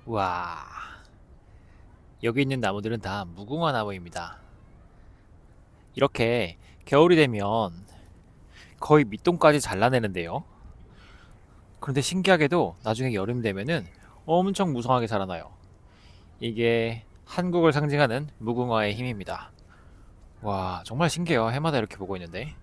와, 여기 있는 나무들은 다 무궁화 나무입니다. 이렇게 겨울이 되면 거의 밑동까지 잘라내는데요. 그런데 신기하게도 나중에 여름 되면은 엄청 무성하게 자라나요. 이게 한국을 상징하는 무궁화의 힘입니다. 와, 정말 신기해요. 해마다 이렇게 보고 있는데.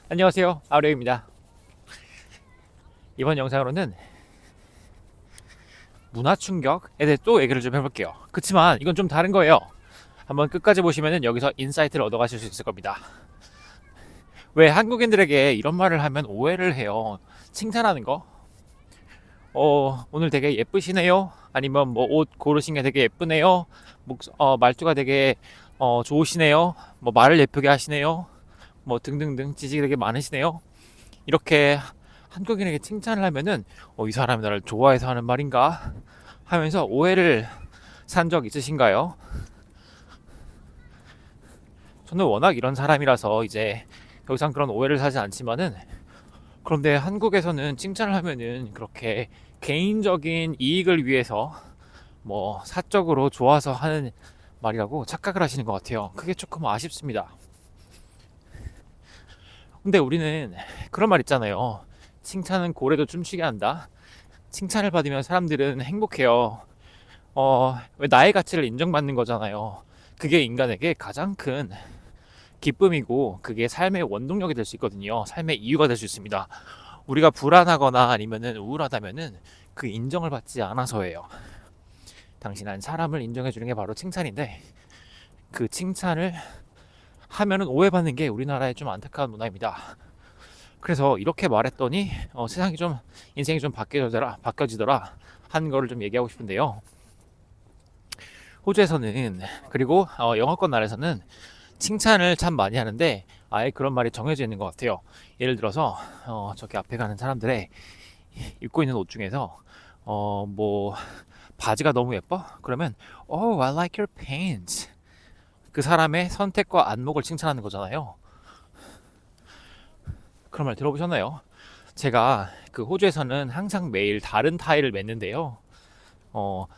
안녕하세요. 아우레입니다. 이번 영상으로는 문화 충격에 대해 또 얘기를 좀 해볼게요. 그치만 이건 좀 다른 거예요. 한번 끝까지 보시면 여기서 인사이트를 얻어가실 수 있을 겁니다. 왜 한국인들에게 이런 말을 하면 오해를 해요. 칭찬하는 거. 오늘 되게 예쁘시네요. 아니면 뭐 옷 고르신 게 되게 예쁘네요. 말투가 되게 좋으시네요. 뭐 말을 예쁘게 하시네요. 뭐 등등등 지식이 되게 많으시네요. 이렇게 한국인에게 칭찬을 하면은 이 사람이 나를 좋아해서 하는 말인가 하면서 오해를 산 적 있으신가요? 저는 워낙 이런 사람이라서 이제 더 이상 그런 오해를 사지 않지만은, 그런데 한국에서는 칭찬을 하면은 그렇게 개인적인 이익을 위해서 뭐 사적으로 좋아서 하는 말이라고 착각을 하시는 것 같아요. 그게 조금 아쉽습니다. 근데 우리는 그런 말 있잖아요. 칭찬은 고래도 춤추게 한다. 칭찬을 받으면 사람들은 행복해요. 왜 나의 가치를 인정받는 거잖아요. 그게 인간에게 가장 큰 기쁨이고, 그게 삶의 원동력이 될 수 있거든요. 삶의 이유가 될 수 있습니다. 우리가 불안하거나 아니면은 우울하다면은 그 인정을 받지 않아서예요. 당신은 사람을 인정해 주는 게 바로 칭찬인데, 그 칭찬을 하면은 오해받는 게 우리나라의 좀 안타까운 문화입니다. 그래서 이렇게 말했더니 세상이 좀, 인생이 좀 바뀌어지더라 한 거를 좀 얘기하고 싶은데요. 호주에서는, 그리고 영어권 나라에서는 칭찬을 참 많이 하는데 아예 그런 말이 정해져 있는 것 같아요. 예를 들어서 저기 앞에 가는 사람들의 입고 있는 옷 중에서 뭐 바지가 너무 예뻐? 그러면 Oh, I like your pants. 그 사람의 선택과 안목을 칭찬하는 거잖아요. 그런 말 들어보셨나요? 제가 그 호주에서는 항상 매일 다른 타일을 맸는데요.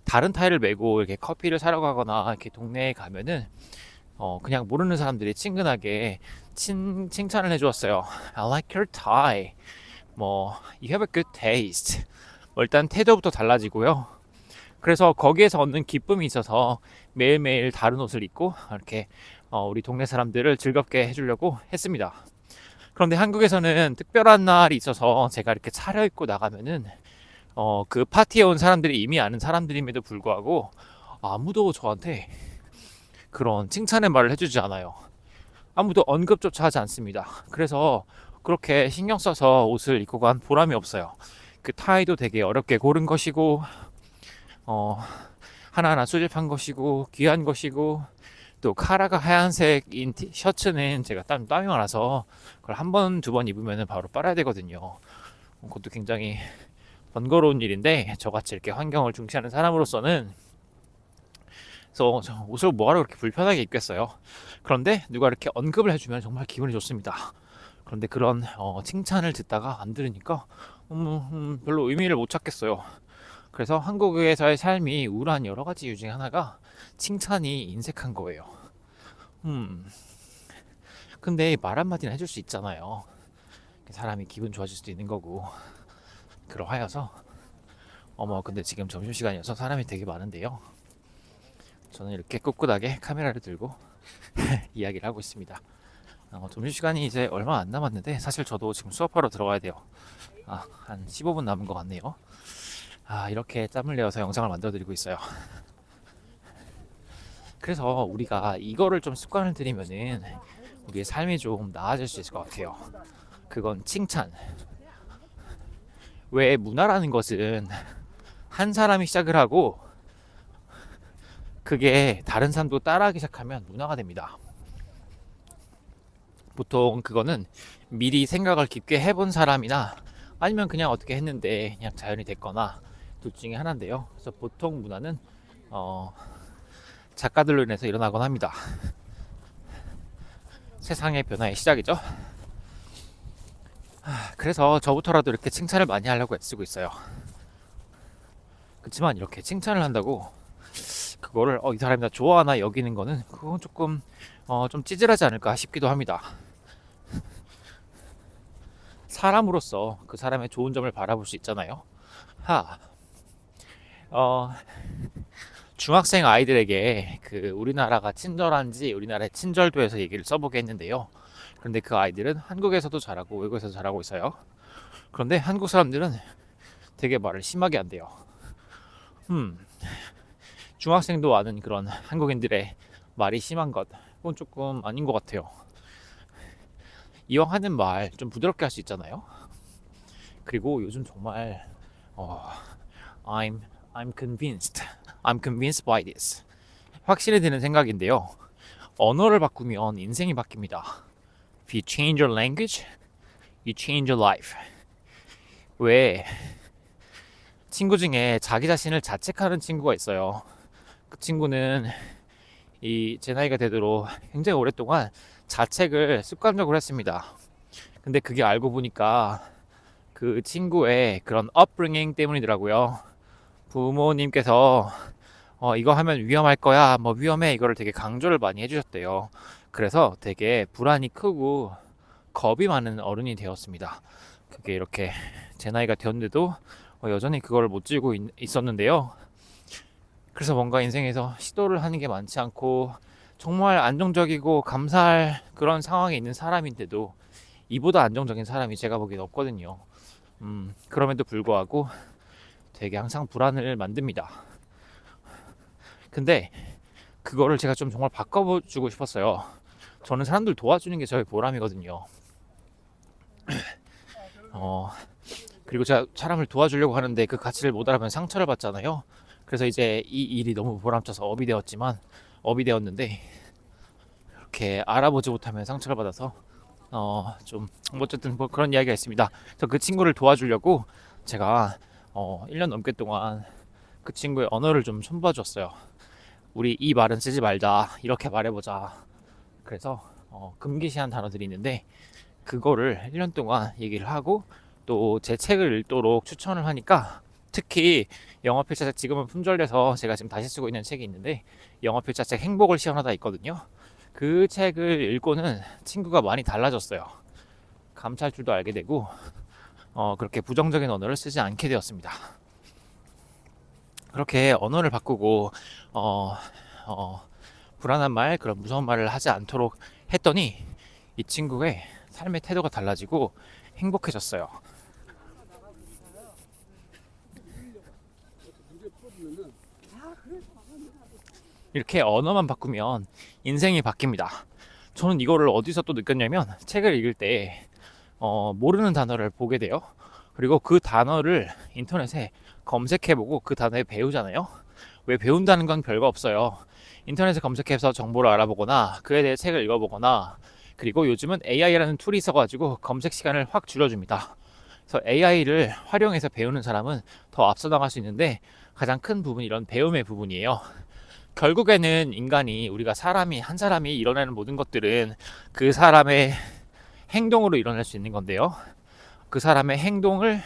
다른 타일을 메고 이렇게 커피를 사러 가거나 이렇게 동네에 가면은 그냥 모르는 사람들이 친근하게 칭찬을 해주었어요. I like your tie. 뭐 You have a good taste. 뭐 일단 태도부터 달라지고요. 그래서 거기에서 얻는 기쁨이 있어서 매일매일 다른 옷을 입고 이렇게 우리 동네 사람들을 즐겁게 해주려고 했습니다. 그런데 한국에서는 특별한 날이 있어서 제가 이렇게 차려입고 나가면은 그 파티에 온 사람들이 이미 아는 사람들임에도 불구하고 아무도 저한테 그런 칭찬의 말을 해주지 않아요. 아무도 언급조차 하지 않습니다. 그래서 그렇게 신경 써서 옷을 입고 간 보람이 없어요. 그 타이도 되게 어렵게 고른 것이고, 어, 하나하나 수집한 것이고, 귀한 것이고, 또 카라가 하얀색인 셔츠는 제가 땀이 많아서 그걸 한 번, 두 번 입으면 바로 빨아야 되거든요. 그것도 굉장히 번거로운 일인데, 저같이 이렇게 환경을 중시하는 사람으로서는, 그래서 옷을 뭐하러 그렇게 불편하게 입겠어요. 그런데 누가 이렇게 언급을 해주면 정말 기분이 좋습니다. 그런데 그런 칭찬을 듣다가 안 들으니까 별로 의미를 못 찾겠어요. 그래서 한국에서의 삶이 우울한 여러 가지 이유 중에 하나가 칭찬이 인색한 거예요. 근데 말 한마디는 해줄 수 있잖아요. 사람이 기분 좋아질 수도 있는 거고. 그러하여서 근데 지금 점심시간이어서 사람이 되게 많은데요. 저는 이렇게 꿋꿋하게 카메라를 들고 이야기를 하고 있습니다. 점심시간이 이제 얼마 안 남았는데 사실 저도 지금 수업하러 들어가야 돼요. 한 15분 남은 것 같네요. 이렇게 짬을 내어서 영상을 만들어 드리고 있어요. 그래서 우리가 이거를 좀 습관을 들이면은 우리의 삶이 좀 나아질 수 있을 것 같아요. 그건 칭찬. 왜 문화라는 것은 한 사람이 시작을 하고 그게 다른 사람도 따라하기 시작하면 문화가 됩니다. 보통 그거는 미리 생각을 깊게 해본 사람이나 아니면 그냥 어떻게 했는데 그냥 자연이 됐거나 둘 중에 하나인데요. 그래서 보통 문화는 작가들로 인해서 일어나곤 합니다. 세상의 변화의 시작이죠. 그래서 저부터라도 이렇게 칭찬을 많이 하려고 애쓰고 있어요. 그렇지만 이렇게 칭찬을 한다고 그거를 이 사람이 나 좋아하나 여기는 거는 그건 조금 좀 찌질하지 않을까 싶기도 합니다. 사람으로서 그 사람의 좋은 점을 바라볼 수 있잖아요. 하, 어, 중학생 아이들에게 그 우리나라가 친절한지 우리나라의 친절도에서 얘기를 써보게 했는데요. 그런데 그 아이들은 한국에서도 잘하고 외국에서도 잘하고 있어요. 그런데 한국 사람들은 되게 말을 심하게 한대요. 중학생도 아는 그런 한국인들의 말이 심한 것, 그건 조금 아닌 것 같아요. 이왕 하는 말 좀 부드럽게 할 수 있잖아요. 그리고 요즘 정말 어, I'm I'm convinced. I'm convinced by this. 확실히 드는 생각인데요. 언어를 바꾸면 인생이 바뀝니다. If you change your language, you change your life. 왜 친구 중에 자기 자신을 자책하는 친구가 있어요. 그 친구는 제 나이가 되도록 굉장히 오랫동안 자책을 습관적으로 했습니다. 근데 그게 알고 보니까 그 친구의 그런 upbringing 때문이더라고요. 부모님께서 이거 하면 위험할 거야, 뭐 위험해, 이거를 되게 강조를 많이 해주셨대요. 그래서 되게 불안이 크고 겁이 많은 어른이 되었습니다. 그게 이렇게 제 나이가 되었는데도 여전히 그걸 못 쥐고 있었는데요. 그래서 뭔가 인생에서 시도를 하는 게 많지 않고 정말 안정적이고 감사할 그런 상황에 있는 사람인데도 이보다 안정적인 사람이 제가 보기엔 없거든요. 그럼에도 불구하고 되게 항상 불안을 만듭니다. 근데 그거를 제가 좀 정말 바꿔주고 싶었어요. 저는 사람들 도와주는 게 저의 보람이거든요. 그리고 제가 사람을 도와주려고 하는데 그 가치를 못 알아보면 상처를 받잖아요. 그래서 이제 이 일이 너무 보람차서 업이 되었는데 이렇게 알아보지 못하면 상처를 받아서 좀 어쨌든 뭐 그런 이야기가 있습니다. 그래서 그 친구를 도와주려고 제가 1년 넘게 동안 그 친구의 언어를 좀 손봐줬어요. 우리 이 말은 쓰지 말자, 이렇게 말해보자. 그래서 금기시한 단어들이 있는데 그거를 1년 동안 얘기를 하고 또 제 책을 읽도록 추천을 하니까, 특히 영어필자책, 지금은 품절돼서 제가 지금 다시 쓰고 있는 책이 있는데 영어필자책 행복을 시원하다 있거든요. 그 책을 읽고는 친구가 많이 달라졌어요. 감찰 줄도 알게 되고 그렇게 부정적인 언어를 쓰지 않게 되었습니다. 그렇게 언어를 바꾸고 불안한 말, 그런 무서운 말을 하지 않도록 했더니 이 친구의 삶의 태도가 달라지고 행복해졌어요. 이렇게 언어만 바꾸면 인생이 바뀝니다. 저는 이거를 어디서 또 느꼈냐면 책을 읽을 때 모르는 단어를 보게 돼요. 그리고 그 단어를 인터넷에 검색해보고 그 단어에 배우잖아요. 왜 배운다는 건 별거 없어요. 인터넷에 검색해서 정보를 알아보거나 그에 대해 책을 읽어보거나, 그리고 요즘은 AI라는 툴이 있어가지고 검색 시간을 확 줄여줍니다. 그래서 AI를 활용해서 배우는 사람은 더 앞서 나갈 수 있는데 가장 큰 부분이 이런 배움의 부분이에요. 결국에는 우리가 한 사람이 이뤄내는 모든 것들은 그 사람의 행동으로 일어날 수 있는 건데요. 그 사람의 행동을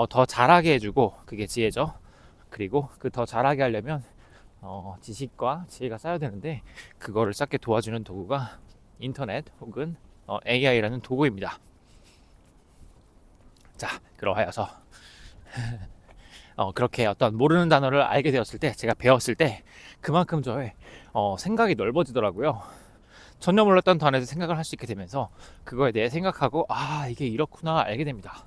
더 잘하게 해주고, 그게 지혜죠. 그리고 그 더 잘하게 하려면 지식과 지혜가 쌓여야 되는데 그거를 쌓게 도와주는 도구가 인터넷 혹은 AI라는 도구입니다. 자, 그러하여서 그렇게 어떤 모르는 단어를 알게 되었을 때, 제가 배웠을 때 그만큼 저의 생각이 넓어지더라고요. 전혀 몰랐던 단어에서 생각을 할 수 있게 되면서 그거에 대해 생각하고 이게 이렇구나 알게 됩니다.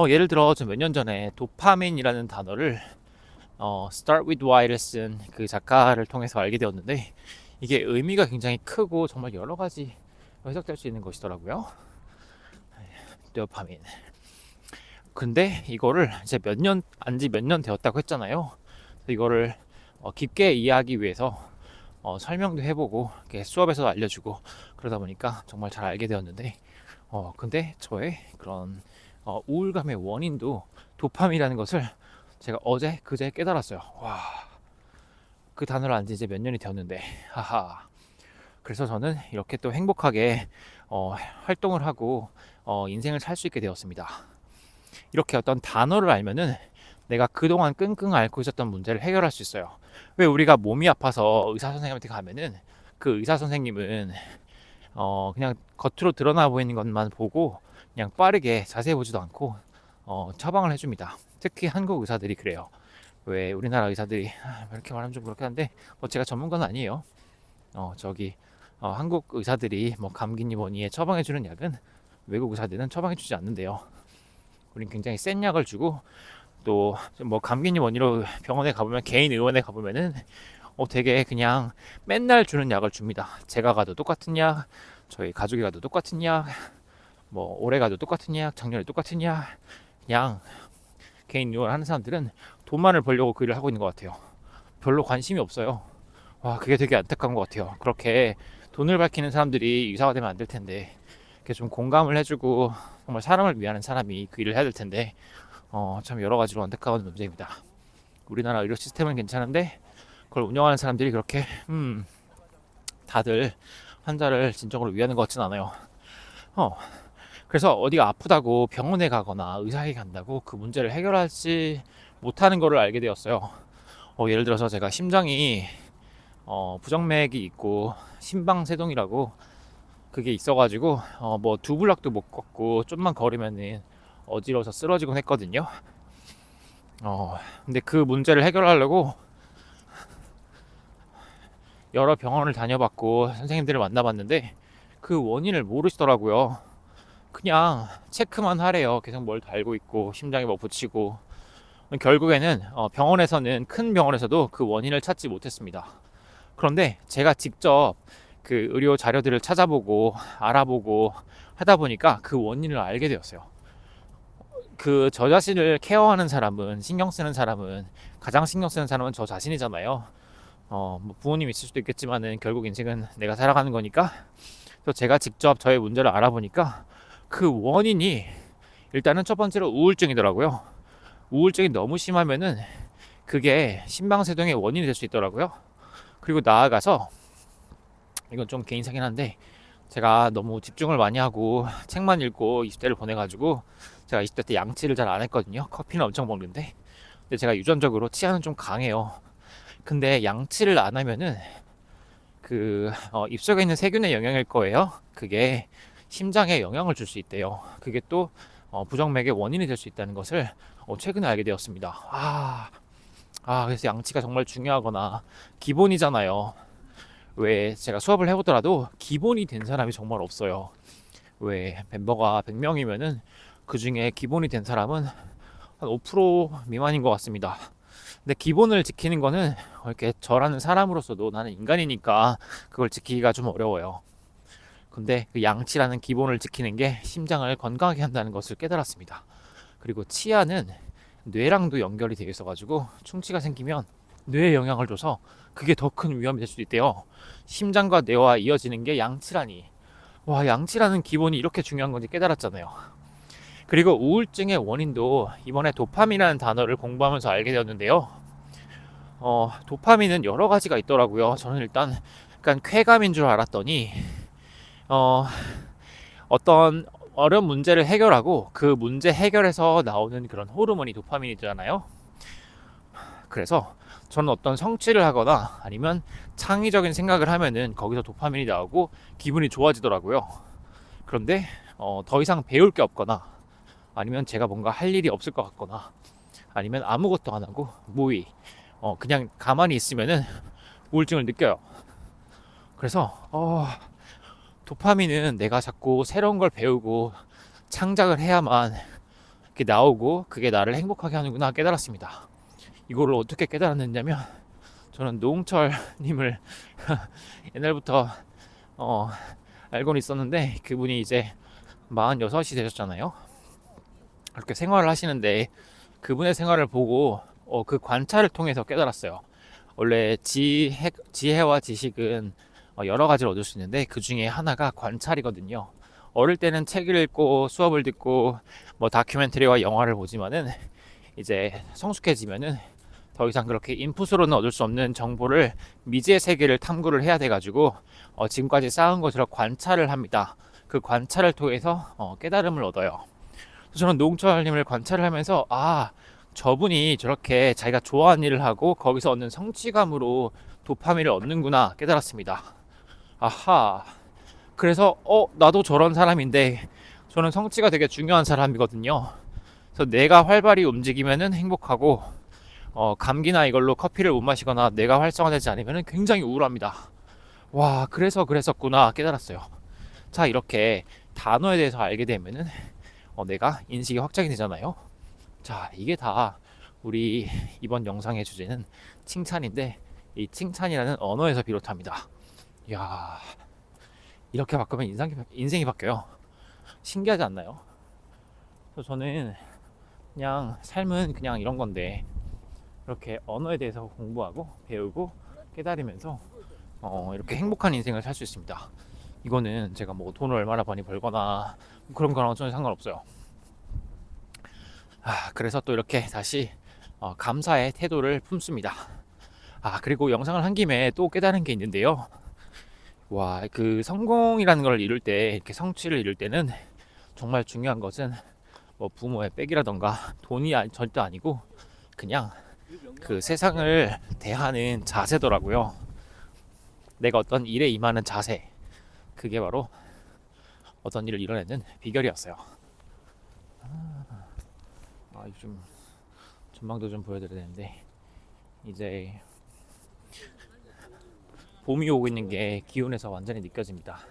예를 들어 저 몇 년 전에 도파민이라는 단어를 Start with Why를 쓴 그 작가를 통해서 알게 되었는데, 이게 의미가 굉장히 크고 정말 여러 가지 해석될 수 있는 것이더라고요. 도파민. 근데 이거를 이제 안지 몇 년 되었다고 했잖아요. 이거를 깊게 이해하기 위해서 설명도 해보고 수업에서도 알려주고 그러다 보니까 정말 잘 알게 되었는데, 근데 저의 그런 우울감의 원인도 도파민이라는 것을 제가 그제 깨달았어요. 와, 그 단어를 안지 이제 몇 년이 되었는데, 하하. 그래서 저는 이렇게 또 행복하게 활동을 하고 인생을 살 수 있게 되었습니다. 이렇게 어떤 단어를 알면은 내가 그동안 끙끙 앓고 있었던 문제를 해결할 수 있어요. 왜 우리가 몸이 아파서 의사 선생님한테 가면은 그 의사 선생님은 그냥 겉으로 드러나 보이는 것만 보고 그냥 빠르게 자세히 보지도 않고 처방을 해줍니다. 특히 한국 의사들이 그래요. 왜 우리나라 의사들이 이렇게 말하면 좀 그렇긴 한데 뭐 제가 전문가는 아니에요. 한국 의사들이 뭐 감기니 뭐니에 처방해주는 약은 외국 의사들은 처방해주지 않는데요. 우린 굉장히 센 약을 주고 또 뭐 감기니 뭐니로 병원에 가보면 개인 의원에 가보면은 되게 그냥 맨날 주는 약을 줍니다. 제가 가도 똑같은 약, 저희 가족이 가도 똑같은 약, 뭐 올해 가도 똑같은 약, 작년에 똑같은 약. 그냥 개인 의원 하는 사람들은 돈만을 벌려고 그 일을 하고 있는 것 같아요. 별로 관심이 없어요. 와, 그게 되게 안타까운 것 같아요. 그렇게 돈을 밝히는 사람들이 의사가 되면 안 될 텐데, 이렇게 좀 공감을 해주고 정말 사람을 위하는 사람이 그 일을 해야 될 텐데, 참 여러 가지로 안타까운 문제입니다. 우리나라 의료 시스템은 괜찮은데 그걸 운영하는 사람들이 그렇게 다들 환자를 진정으로 위하는 것 같진 않아요. 그래서 어디가 아프다고 병원에 가거나 의사에게 간다고 그 문제를 해결하지 못하는 것을 알게 되었어요. 예를 들어서 제가 심장이 부정맥이 있고 심방세동이라고 그게 있어가지고 뭐 두 블락도 못 걷고 좀만 걸으면은 어지러워서 쓰러지곤 했거든요. 근데 그 문제를 해결하려고 여러 병원을 다녀봤고 선생님들을 만나봤는데 그 원인을 모르시더라고요. 그냥 체크만 하래요. 계속 뭘 달고 있고 심장에 뭐 붙이고. 결국에는 병원에서는 큰 병원에서도 그 원인을 찾지 못했습니다. 그런데 제가 직접 그 의료 자료들을 찾아보고 알아보고 하다 보니까 그 원인을 알게 되었어요. 그 저 자신을 케어하는 사람은, 신경 쓰는 사람은, 가장 신경 쓰는 사람은 저 자신이잖아요. 뭐 부모님 있을 수도 있겠지만은 결국 인생은 내가 살아가는 거니까. 또 제가 직접 저의 문제를 알아보니까 그 원인이 일단은 첫 번째로 우울증이더라고요. 우울증이 너무 심하면은 그게 심방세동의 원인이 될 수 있더라고요. 그리고 나아가서 이건 좀 개인사긴 한데 제가 너무 집중을 많이 하고 책만 읽고 20대를 보내가지고 제가 20대 때 양치를 잘 안 했거든요. 커피는 엄청 먹는데 근데 제가 유전적으로 치아는 좀 강해요. 근데 양치를 안 하면은 그 입속에 있는 세균의 영향일 거예요. 그게 심장에 영향을 줄 수 있대요. 그게 또 부정맥의 원인이 될 수 있다는 것을 최근에 알게 되었습니다. 그래서 양치가 정말 중요하거나 기본이잖아요. 왜 제가 수업을 해보더라도 기본이 된 사람이 정말 없어요. 왜 멤버가 100명이면은 그 중에 기본이 된 사람은 한 5% 미만인 것 같습니다. 근데 기본을 지키는 거는 이렇게 저라는 사람으로서도 나는 인간이니까 그걸 지키기가 좀 어려워요. 근데 그 양치라는 기본을 지키는 게 심장을 건강하게 한다는 것을 깨달았습니다. 그리고 치아는 뇌랑도 연결이 되어 있어가지고 충치가 생기면 뇌에 영향을 줘서 그게 더 큰 위험이 될 수도 있대요. 심장과 뇌와 이어지는 게 양치라니. 와, 양치라는 기본이 이렇게 중요한 건지 깨달았잖아요. 그리고 우울증의 원인도 이번에 도파민이라는 단어를 공부하면서 알게 되었는데요. 도파민은 여러 가지가 있더라고요. 저는 일단 약간 쾌감인 줄 알았더니 어떤 어려운 문제를 해결하고 그 문제 해결에서 나오는 그런 호르몬이 도파민이잖아요. 그래서 저는 어떤 성취를 하거나 아니면 창의적인 생각을 하면은 거기서 도파민이 나오고 기분이 좋아지더라고요. 그런데 더 이상 배울 게 없거나 아니면 제가 뭔가 할 일이 없을 것 같거나 아니면 아무것도 안 하고 무의 그냥 가만히 있으면은 우울증을 느껴요. 그래서 도파민은 내가 자꾸 새로운 걸 배우고 창작을 해야만 이렇게 나오고 그게 나를 행복하게 하는구나 깨달았습니다. 이거를 어떻게 깨달았느냐면 저는 노홍철님을 옛날부터 알고는 있었는데 그분이 이제 46이 되셨잖아요. 그렇게 생활을 하시는데 그분의 생활을 보고 그 관찰을 통해서 깨달았어요. 원래 지혜와 지식은 여러 가지를 얻을 수 있는데 그 중에 하나가 관찰이거든요. 어릴 때는 책을 읽고 수업을 듣고 뭐 다큐멘터리와 영화를 보지만은 이제 성숙해지면은 더 이상 그렇게 인풋으로는 얻을 수 없는 정보를 미지의 세계를 탐구를 해야 돼가지고 지금까지 쌓은 것으로 관찰을 합니다. 그 관찰을 통해서 깨달음을 얻어요. 저는 노홍철님을 관찰을 하면서 저분이 저렇게 자기가 좋아하는 일을 하고 거기서 얻는 성취감으로 도파민을 얻는구나 깨달았습니다. 아하. 그래서 나도 저런 사람인데 저는 성취가 되게 중요한 사람이거든요. 그래서 내가 활발히 움직이면은 행복하고 감기나 이걸로 커피를 못 마시거나 내가 활성화되지 않으면 굉장히 우울합니다. 와, 그래서 그랬었구나 깨달았어요. 자, 이렇게 단어에 대해서 알게 되면은 내가 인식이 확장이 되잖아요. 자, 이게 다 우리 이번 영상의 주제는 칭찬인데 이 칭찬이라는 언어에서 비롯합니다. 이야, 이렇게 바꾸면 인생이 바뀌어요. 신기하지 않나요? 그래서 저는 그냥 삶은 그냥 이런 건데 이렇게 언어에 대해서 공부하고 배우고 깨달으면서 이렇게 행복한 인생을 살 수 있습니다. 이거는 제가 뭐 돈을 얼마나 많이 벌거나 그런 거랑 전혀 상관없어요. 그래서 또 이렇게 다시 감사의 태도를 품습니다. 그리고 영상을 한 김에 또 깨달은 게 있는데요. 와, 그 성공이라는 걸 이룰 때, 이렇게 성취를 이룰 때는 정말 중요한 것은 뭐 부모의 빽이라던가 돈이 절대 아니고 그냥 그 세상을 대하는 자세더라고요. 내가 어떤 일에 임하는 자세, 그게 바로 어떤 일을 이뤄내는 비결이었어요. 좀 전망도 좀 보여드려야 되는데 이제 봄이 오고 있는 게 기온에서 완전히 느껴집니다.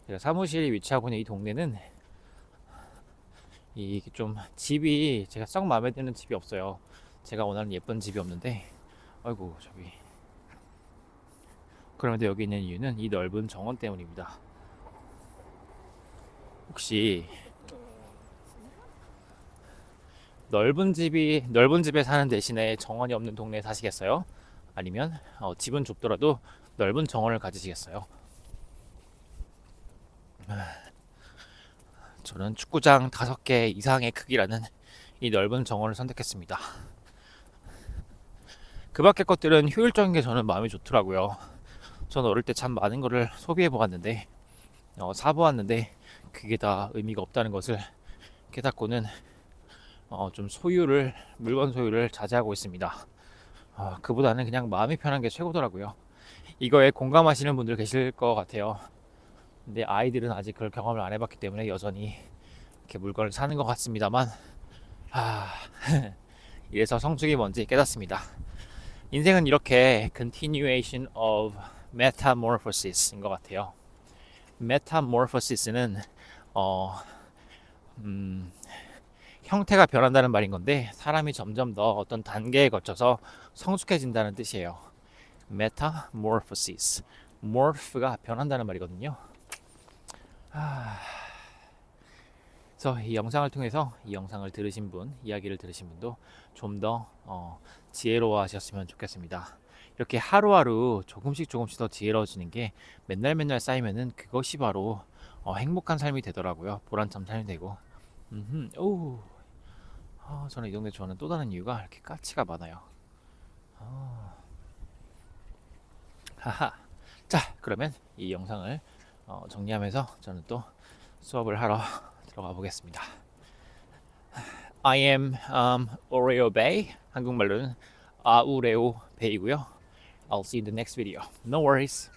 제가 사무실이 위치하고 있는 이 동네는 이 좀 집이 제가 썩 마음에 드는 집이 없어요. 제가 원하는 예쁜 집이 없는데, 아이고 저기. 그런데 여기 있는 이유는 이 넓은 정원 때문입니다. 혹시 넓은 집에 사는 대신에 정원이 없는 동네에 사시겠어요? 아니면 집은 좁더라도 넓은 정원을 가지시겠어요? 저는 축구장 5개 이상의 크기라는 이 넓은 정원을 선택했습니다. 그 밖의 것들은 효율적인 게 저는 마음이 좋더라고요. 저는 어릴 때 참 많은 거를 소비해 보았는데, 사보았는데 그게 다 의미가 없다는 것을 깨닫고는 좀 물건 소유를 자제하고 있습니다. 그보다는 그냥 마음이 편한 게 최고더라고요. 이거에 공감하시는 분들 계실 것 같아요. 근데 아이들은 아직 그걸 경험을 안 해봤기 때문에 여전히 이렇게 물건을 사는 것 같습니다만, 이래서 성숙이 뭔지 깨닫습니다. 인생은 이렇게 continuation of metamorphosis인 것 같아요. metamorphosis는 형태가 변한다는 말인 건데 사람이 점점 더 어떤 단계에 거쳐서 성숙해진다는 뜻이에요. metamorphosis, morph가 변한다는 말이거든요. 그래서 이 영상을 통해서 이 영상을 들으신 분, 이야기를 들으신 분도 좀 더 지혜로워하셨으면 좋겠습니다. 이렇게 하루하루 조금씩 더 지혜로워지는 게 맨날 쌓이면은 그것이 바로 행복한 삶이 되더라고요. 보람찬 삶이 되고. 저는 이 동네 좋아하는 또 다른 이유가 이렇게 까치가 많아요. 하하. 자, 그러면 이 영상을 정리하면서 저는 또 수업을 하러 들어가 보겠습니다. I am Oreo Bay. 한국말로는 아우레오 베이고요. I'll see you in the next video. No worries.